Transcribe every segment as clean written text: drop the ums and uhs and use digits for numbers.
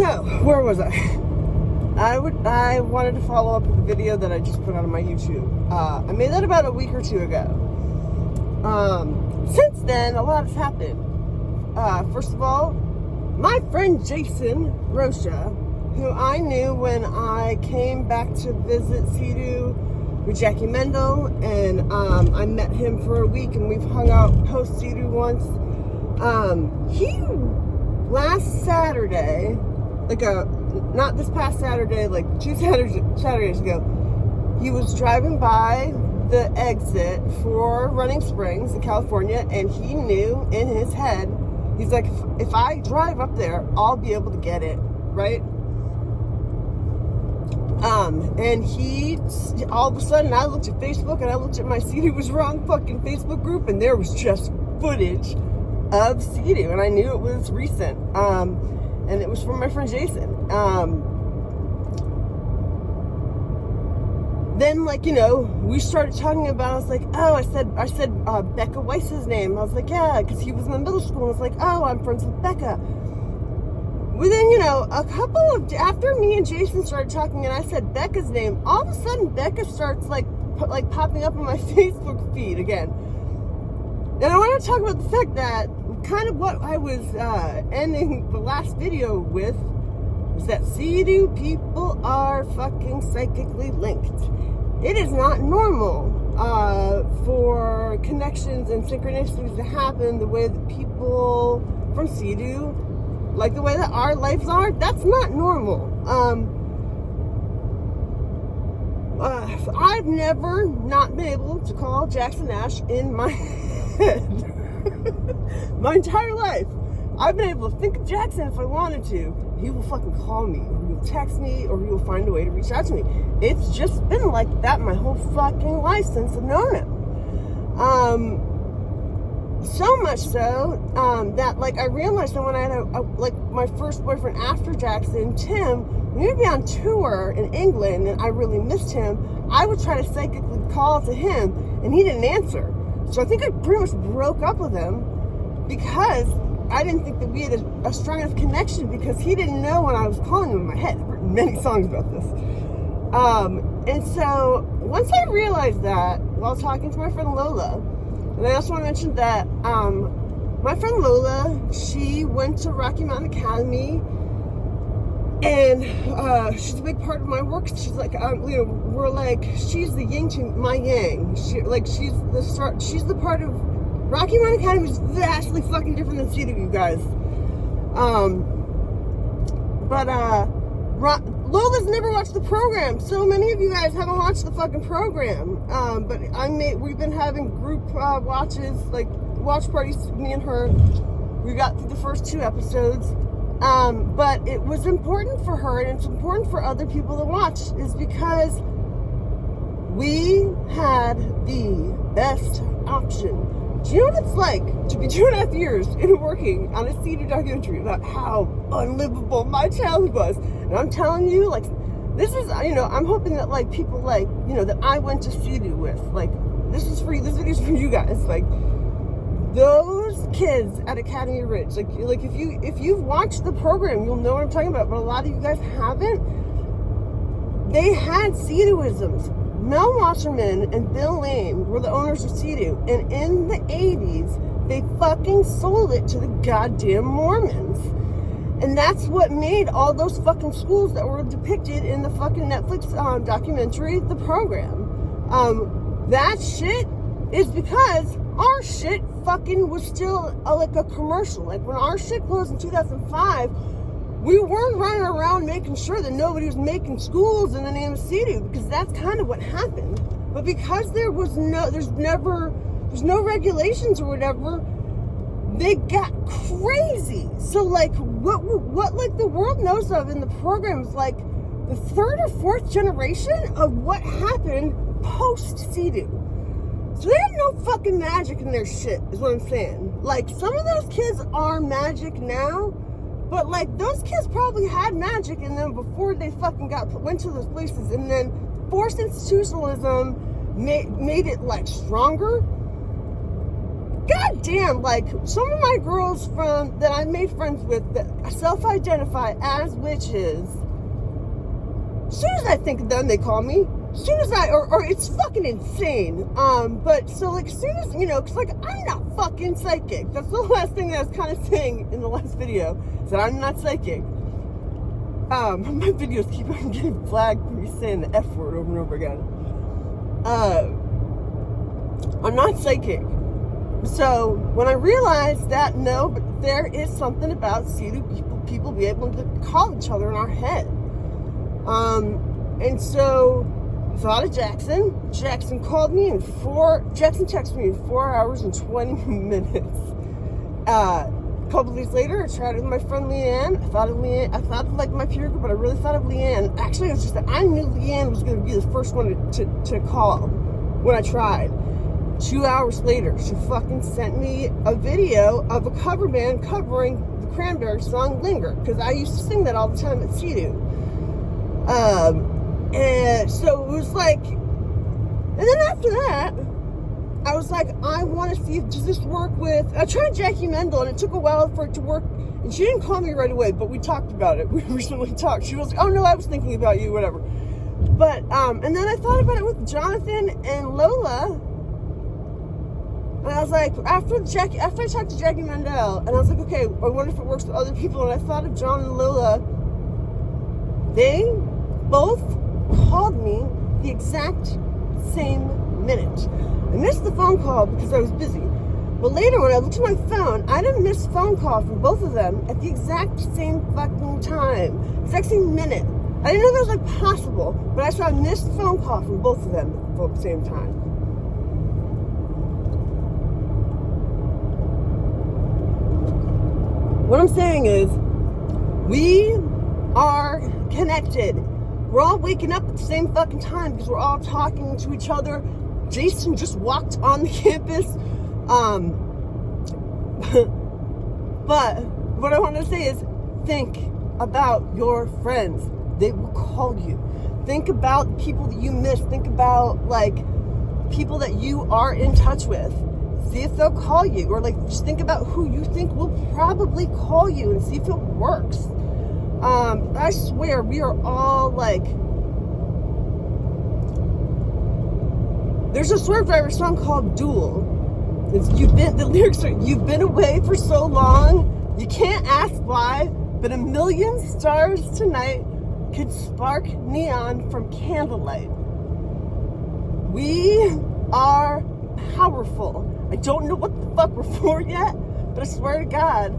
So, where was I? I wanted to follow up with a video that I just put on my YouTube. I made that about a week or two ago. Since then, a lot has happened. First of all, my friend Jason Rocha, who I knew when I came back to visit Sea-Doo with Jackie Mendel, and I met him for a week, and we've hung out post Sea-Doo once. He last Saturday, not this past Saturday, like 2 Saturdays ago, he was driving by the exit for Running Springs in California, and he knew in his head, he's like, if I drive up there, I'll be able to get it, right? And he, all of a sudden, I looked at Facebook, and I looked at my Sea-Doo Was Wrong fucking Facebook group, and there was just footage of Sea-Doo, and I knew it was recent. And it was from my friend Jason. Then, we started talking about, I was like, oh, I said Becca Weiss's name. I was like, yeah, because he was in middle school. I was like, oh, I'm friends with Becca. Within, after me and Jason started talking and I said Becca's name, all of a sudden Becca starts, popping up on my Facebook feed again. And I want to talk about the fact that kind of what I was ending the last video with is that Sea-Doo people are fucking psychically linked. It is not normal for connections and synchronicities to happen the way that people from Sea-Doo, like the way that our lives are. That's not normal. I've never not been able to call Jackson Nash in my head. My entire life. I've been able to think of Jackson if I wanted to. He will fucking call me, or he will text me, or he will find a way to reach out to me. It's just been like that my whole fucking life since I've known him. So much so, that, I realized that when I had, my first boyfriend after Jackson, Tim, when he would be on tour in England and I really missed him, I would try to psychically call to him, and he didn't answer. So I think I pretty much broke up with him because I didn't think that we had a strong enough connection, because he didn't know when I was calling him in my head. I've written many songs about this. And so once I realized that, while talking to my friend Lola, and I also want to mention that my friend Lola, she went to Rocky Mountain Academy, and she's a big part of my work. She's she's the yin to my yang. She's the part of Rocky Mountain Academy is vastly fucking different than Sea-Doo, you guys. Lola's never watched the program. So many of you guys haven't watched the fucking program. But we've been having group watches, watch parties, me and her. We got through the first 2 episodes. But it was important for her, and it's important for other people to watch, is because we had the best option. Do you know what it's like to be 2.5 years in working on a Sea-Doo documentary about how unlivable my childhood was? And I'm telling you, this is, I'm hoping that, people, that I went to Sea-Doo with, this video's for you guys, those kids at Academy Ridge, if you've watched the program, you'll know what I'm talking about, but a lot of you guys haven't. They had Sea-Dooisms. Mel Wasserman and Bill Lane were the owners of Sea-Doo, and in the 80s, they fucking sold it to the goddamn Mormons. And that's what made all those fucking schools that were depicted in the fucking Netflix documentary, the program. That shit is because our shit fucking was still a commercial. When our shit closed in 2005, we weren't running around making sure that nobody was making schools in the name of Sea-Doo, because that's kind of what happened. But because there's no regulations or whatever, they got crazy. So what the world knows of in the program is the 3rd or 4th generation of what happened post Sea-Doo. So they have no fucking magic in their shit, is what I'm saying. Some of those kids are magic now, but those kids probably had magic in them before they fucking went to those places, and then forced institutionalism made it stronger. goddamn, like, some of my girls that I made friends with that self-identify as witches, as soon as I think of them, they call me. As soon as or it's fucking insane. But so, like, as soon as, because, like, I'm not fucking psychic. That's the last thing that I was kind of saying in the last video, is that I'm not psychic. My videos keep on getting flagged for me saying the F word over and over again. I'm not psychic. So, when I realized that, no, but there is something about people be able to call each other in our head. And so, I thought of Jackson. Jackson called me Jackson texted me in 4 hours and 20 minutes. A couple days later, I tried it with my friend Leanne. I thought of like my peer group, but I really thought of Leanne. Actually, it was just that I knew Leanne was going to be the first one to call when I tried. 2 hours later, she fucking sent me a video of a cover band covering the Cranberry song Linger, because I used to sing that all the time at CEDU. And so it was like, and then after that, I was like, I want to see, does this work with, I tried Jackie Mendel, and it took a while for it to work, and she didn't call me right away, but we talked about it. We recently talked. She was like, oh no, I was thinking about you, whatever. But, and then I thought about it with Jonathan and Lola, and I was like, after I talked to Jackie Mendel, and I was like, okay, I wonder if it works with other people, and I thought of John and Lola. They both called me the exact same minute. I missed the phone call because I was busy. But later when I looked at my phone, I didn't miss phone call from both of them at the exact same fucking time. Exact same minute. I didn't know that was like possible, but I saw a missed phone call from both of them at the same time. What I'm saying is, we are connected. We're all waking up at the same fucking time because we're all talking to each other. Jason just walked on the campus. But what I want to say is, think about your friends. They will call you. Think about the people that you miss. Think about, like, people that you are in touch with. See if they'll call you. Or, like, just think about who you think will probably call you and see if it works. I swear, we are all, like, there's a Swerve Driver song called Duel. The lyrics are, you've been away for so long, you can't ask why, but a million stars tonight could spark neon from candlelight. We are powerful. I don't know what the fuck we're for yet, but I swear to God,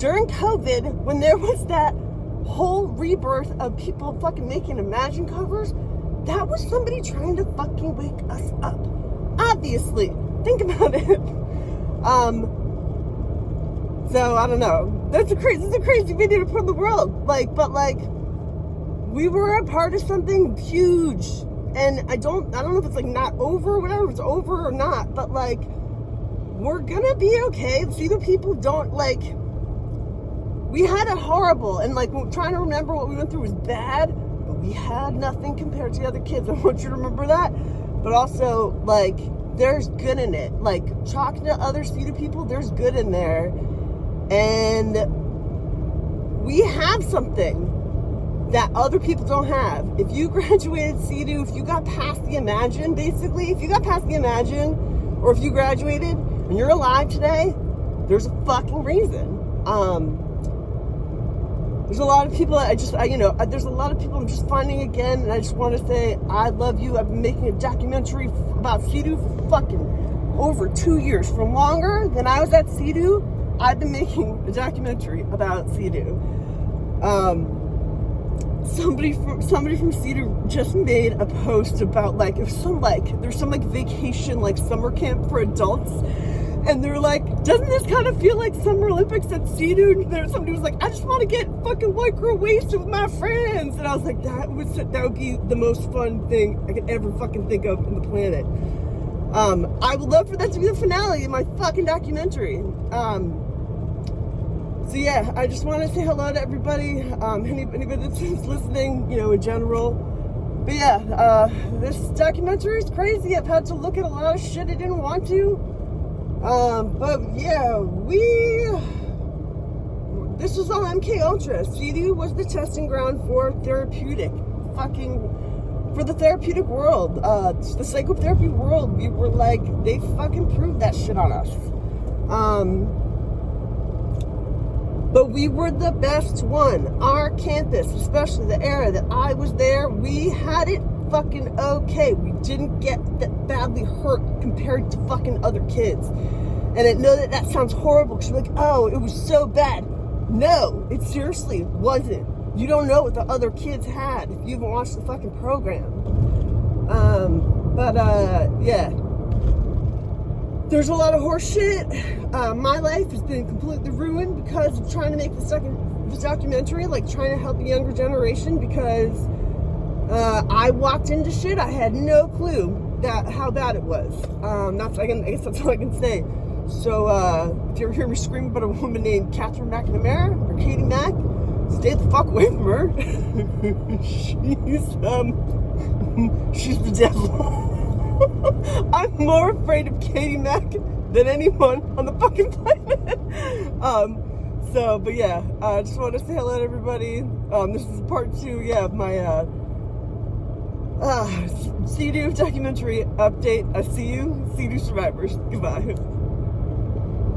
during COVID, when there was that whole rebirth of people fucking making Imagine covers, that was somebody trying to fucking wake us up. Obviously. Think about it. So, I don't know. It's a crazy video to put in the world. But we were a part of something huge. And I don't know if it's, like, not over or whatever, if it's over or not. But, like, we're gonna be okay. See, the people don't, like, we had a horrible, and, like, trying to remember what we went through was bad, but we had nothing compared to the other kids. I want you to remember that. But also, like, there's good in it. Like, talking to other CEDU people, there's good in there. And we have something that other people don't have. If you graduated CEDU, if you got past the Imagine, basically, if you got past the Imagine, or if you graduated and you're alive today, there's a fucking reason. There's a lot of people there's a lot of people I'm just finding again, and I just want to say, I love you. I've been making a documentary about CEDU for fucking over 2 years. For longer than I was at CEDU, I've been making a documentary about CEDU. Somebody from CEDU just made a post about, like, there's some vacation, like, summer camp for adults. And they're like, doesn't this kind of feel like Summer Olympics at CEDU? And somebody was like, I just want to get fucking white girl wasted with my friends. And I was like, that would be the most fun thing I could ever fucking think of in the planet. I would love for that to be the finale of my fucking documentary. So yeah, I just want to say hello to everybody. Anybody that's listening, in general. But yeah, this documentary is crazy. I've had to look at a lot of shit I didn't want to. But yeah, this was on MK Ultra. CEDU was the testing ground for the therapeutic world, the psychotherapy world. We were like, they fucking proved that shit on us. But we were the best one. Our campus, especially the era that I was there, we had it fucking okay. We didn't get that badly hurt compared to fucking other kids. And I know that sounds horrible because you're like, oh, it was so bad. No, it seriously wasn't. You don't know what the other kids had if you haven't watched the fucking program. Yeah. There's a lot of horse shit. My life has been completely ruined because of trying to make this documentary, like trying to help a younger generation, because I walked into shit. I had no clue how bad it was. I guess that's all I can say. So, if you ever hear me scream about a woman named Catherine McNamara or Katie Mack, stay the fuck away from her. She's the devil. I'm more afraid of Katie Mack than anyone on the fucking planet. But yeah, I just want to say hello to everybody. This is part 2, of my CEDU documentary update. I see you, CEDU survivors. Goodbye.